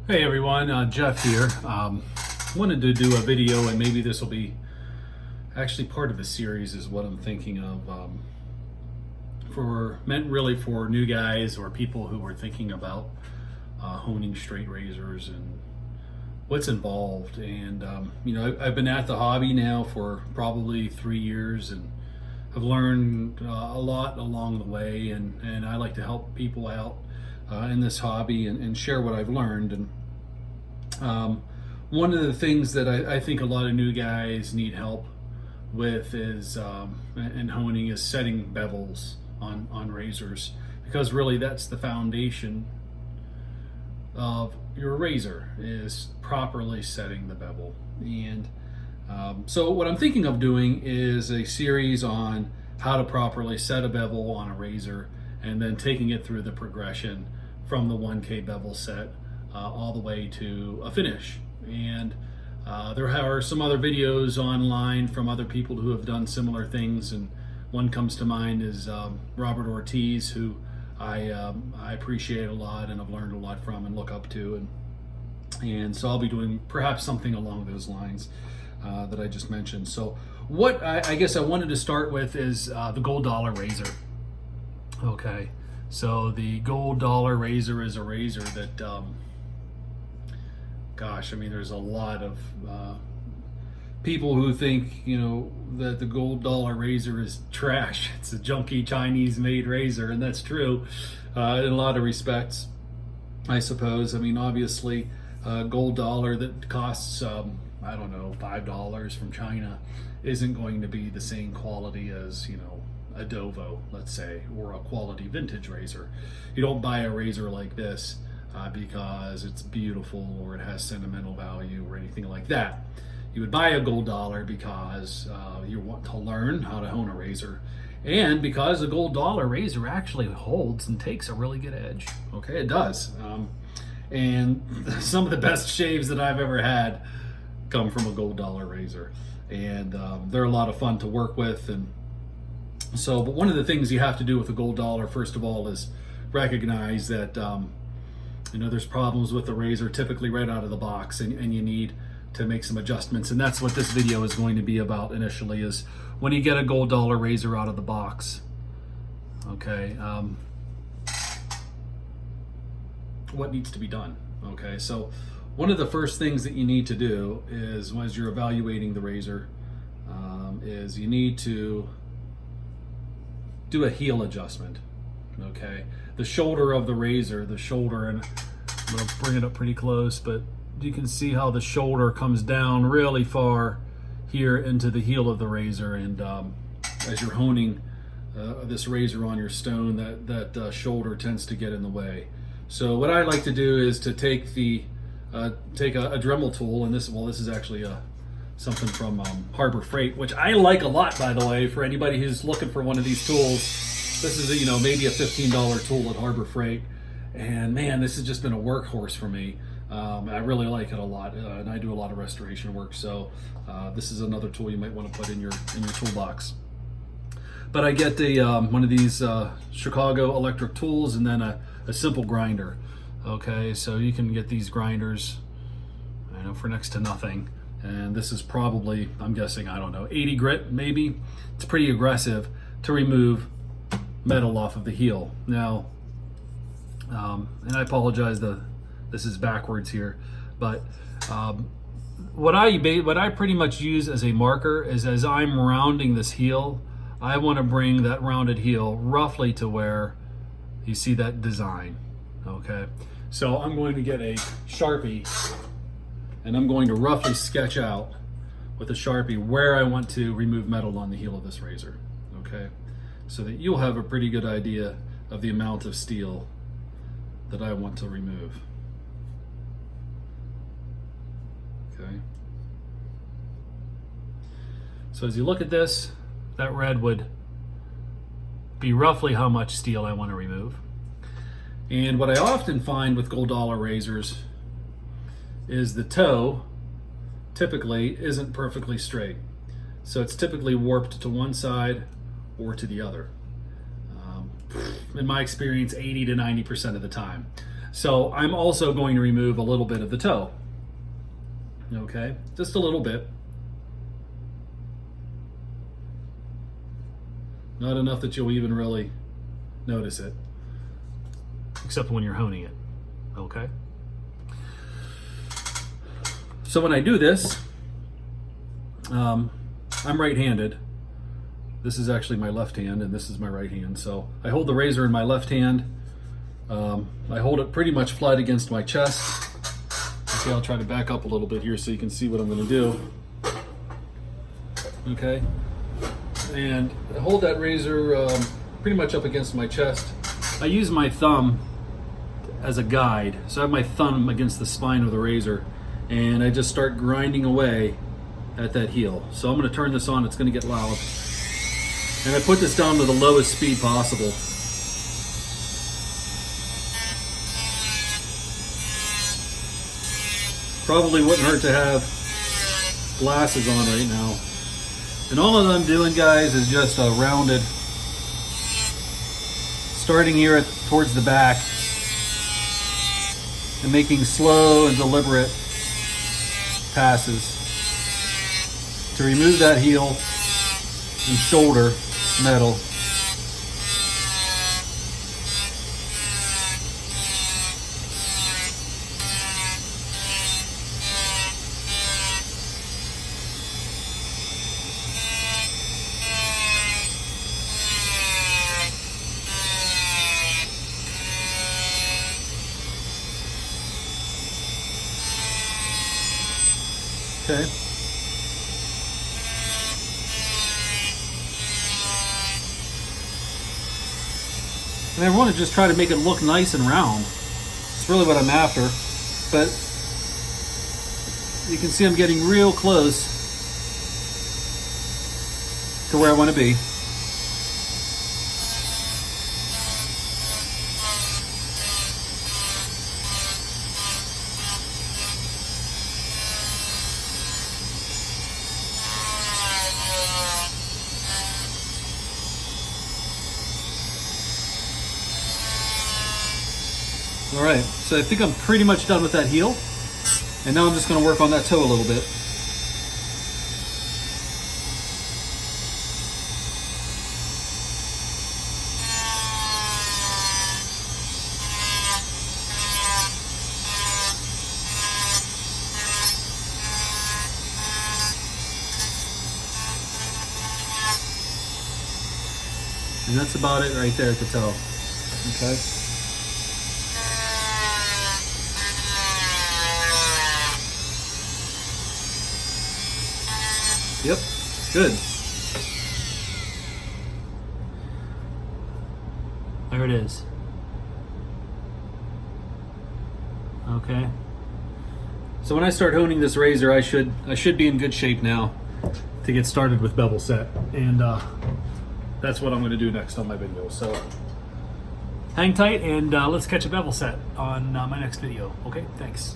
Hey everyone, Jeff here. Wanted to do a video, and maybe this will be actually part of a series is what I'm thinking of, meant really for new guys or people who are thinking about honing straight razors and what's involved. And I've been at the hobby now for probably 3 years, and I've learned a lot along the way, and I like to help people out in this hobby and share what I've learned. And one of the things that I think a lot of new guys need help with is in honing is setting bevels on razors, because really that's the foundation of your razor, is properly setting the bevel. And so what I'm thinking of doing is a series on how to properly set a bevel on a razor, and then taking it through the progression from the 1K bevel set all the way to a finish. And there are some other videos online from other people who have done similar things, and one comes to mind is Robert Ortiz, who I appreciate a lot and I've learned a lot from and look up to, and so I'll be doing perhaps something along those lines that I just mentioned. So what I guess I wanted to start with is the Gold Dollar razor. Okay, so the Gold Dollar razor is a razor that gosh, I mean, there's a lot of people who think, that the Gold Dollar razor is trash. It's a junky Chinese-made razor, and that's true in a lot of respects, I suppose. I mean, obviously, Gold Dollar that costs, I don't know, $5 from China isn't going to be the same quality as, a Dovo, let's say, or a quality vintage razor. You don't buy a razor like this because it's beautiful or it has sentimental value or anything like that. You would buy a Gold Dollar because you want to learn how to hone a razor, and because a Gold Dollar razor actually holds and takes a really good edge. Okay, it does. And some of the best shaves that I've ever had come from a Gold Dollar razor, and they're a lot of fun to work with. And so, but one of the things you have to do with a Gold Dollar, first of all, is recognize that there's problems with the razor typically right out of the box, and you need to make some adjustments. And that's what this video is going to be about initially, is when you get a Gold Dollar razor out of the box, okay, what needs to be done. Okay, so one of the first things that you need to do is, as you're evaluating the razor, is you need to do a heel adjustment. Okay, the shoulder of the razor, and I'm going to bring it up pretty close, but you can see how the shoulder comes down really far here into the heel of the razor, and as you're honing this razor on your stone, that shoulder tends to get in the way. So what I like to do is to take a Dremel tool, and this is actually something from Harbor Freight, which I like a lot, by the way, for anybody who's looking for one of these tools. This is maybe a $15 tool at Harbor Freight, and man, this has just been a workhorse for me. I really like it a lot, and I do a lot of restoration work, so this is another tool you might want to put in your toolbox. But I get one of these Chicago electric tools, and then a simple grinder. Okay, so you can get these grinders, for next to nothing. And this is probably, I'm guessing, I don't know, 80 grit maybe. It's pretty aggressive to remove metal off of the heel. Now, and I apologize, this is backwards here, but what I pretty much use as a marker is, as I'm rounding this heel, I want to bring that rounded heel roughly to where you see that design. Okay, so I'm going to get a Sharpie, and I'm going to roughly sketch out with a Sharpie where I want to remove metal on the heel of this razor. Okay, so that you'll have a pretty good idea of the amount of steel that I want to remove. Okay, so as you look at this, that red would be roughly how much steel I want to remove. And what I often find with Gold Dollar razors is the toe typically isn't perfectly straight. So it's typically warped to one side or to the other. In my experience, 80 to 90% of the time. So I'm also going to remove a little bit of the toe. Okay, just a little bit. Not enough that you'll even really notice it, except when you're honing it. Okay. So when I do this, I'm right-handed. This is actually my left hand, and this is my right hand. So I hold the razor in my left hand. I hold it pretty much flat against my chest. Okay, I'll try to back up a little bit here so you can see what I'm going to do. Okay, and I hold that razor pretty much up against my chest. I use my thumb as a guide, so I have my thumb against the spine of the razor, and I just start grinding away at that heel. So I'm going to turn this on. It's going to get loud, and I put this down to the lowest speed possible. Probably wouldn't hurt to have glasses on right now. And all I'm doing, guys, is just a rounded, starting here towards the back and making slow and deliberate passes to remove that heel and shoulder metal. Okay. And I want to just try to make it look nice and round. It's really what I'm after. But you can see I'm getting real close to where I want to be. All right, so I think I'm pretty much done with that heel. And now I'm just going to work on that toe a little bit. And that's about it right there at the toe. Okay. Yep, good. There it is. Okay. So when I start honing this razor, I should be in good shape now to get started with bevel set, and that's what I'm going to do next on my video. So hang tight, and let's catch a bevel set on my next video. Okay, thanks.